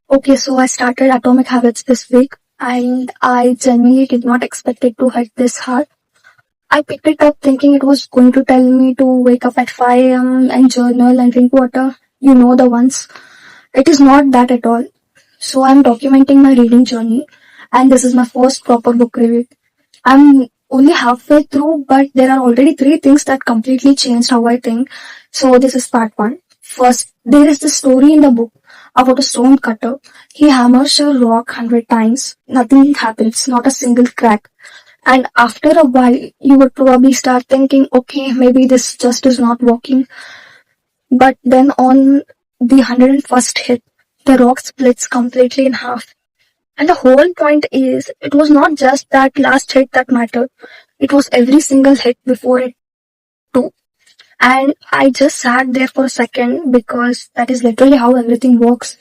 Okay, so I started Atomic Habits this week and I genuinely did not expect it to hit this hard. I picked it up thinking it was going to tell me to wake up at 5 am and journal and drink water. You know the ones. It is not that at all. So I'm documenting my reading journey and this is my first proper book review. I'm only halfway through, but there are already three things that completely changed how I think. So this is part one. First, there is the story in the book about a stone cutter. He hammers a rock 100 times. Nothing happens, not a single crack. And after a while, you would probably start thinking, okay, maybe this just is not working. But then on the 101st hit, the rock splits completely in half. And the whole point is, it was not just that last hit that mattered. It was every single hit before it too. And I just sat there for a second because that is literally how everything works.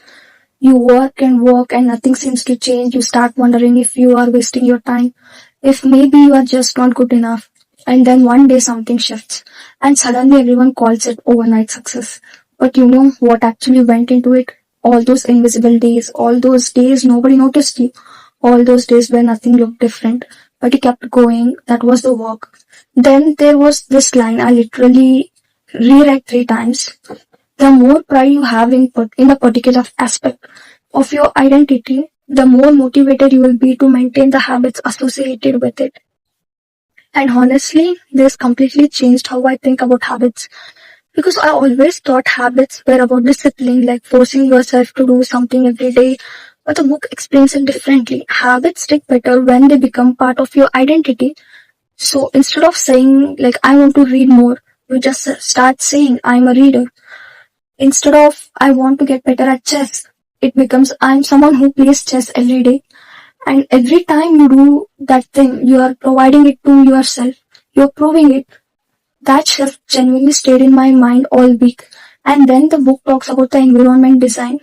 You work and nothing seems to change. You start wondering if you are wasting your time, if maybe you are just not good enough. And then one day something shifts and suddenly everyone calls it overnight success. But you know what actually went into it? All those invisible days, all those days nobody noticed you, all those days where nothing looked different, but you kept going. That was the work. Then there was this line I literally reread 3 times. The more pride you have in a particular aspect of your identity, the more motivated you will be to maintain the habits associated with it. And honestly, this completely changed how I think about habits. Because I always thought habits were about discipline, like forcing yourself to do something every day. But the book explains it differently. Habits stick better when they become part of your identity. So instead of saying, like, I want to read more, you just start saying, I'm a reader. Instead of, I want to get better at chess, it becomes, I'm someone who plays chess every day. And every time you do that thing, you are providing it to yourself. You're proving it. That shift genuinely stayed in my mind all week. And then the book talks about the environment design.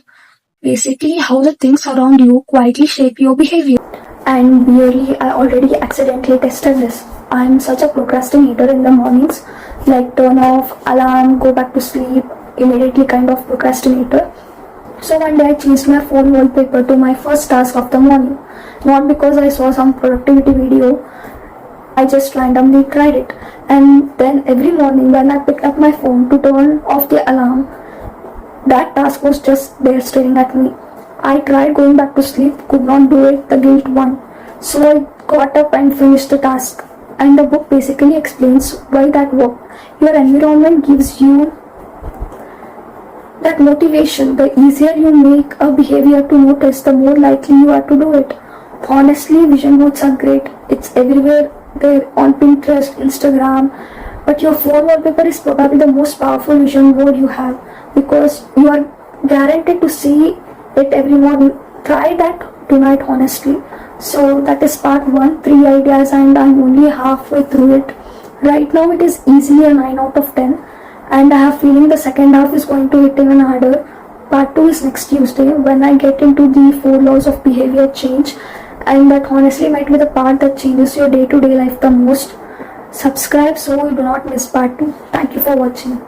Basically, how the things around you quietly shape your behavior. And weirdly, I already accidentally tested this. I'm such a procrastinator in the mornings, like turn off, alarm, go back to sleep, immediately kind of procrastinator. So one day I changed my phone wallpaper to my first task of the morning. Not because I saw some productivity video, I just randomly tried it. And then every morning when I picked up my phone to turn off the alarm, that task was just there staring at me. I tried going back to sleep, could not do it, the guilt won. So I got up and finished the task. And the book basically explains why that worked. Your environment gives you that motivation. The easier you make a behavior to notice, the more likely you are to do it. Honestly, vision boards are great. It's everywhere. They're on Pinterest, Instagram, but your phone wallpaper is probably the most powerful vision board you have because you are guaranteed to see it every morning. Try that tonight, honestly. So that is part one, 3 ideas, and I'm only halfway through it. Right now it is easily a 9 out of 10, and I have feeling the second half is going to hit even harder. Part 2 is next Tuesday when I get into the 4 laws of behavior change, and that honestly might be the part that changes your day-to-day life the most. Subscribe so you do not miss part 2. Thank you for watching.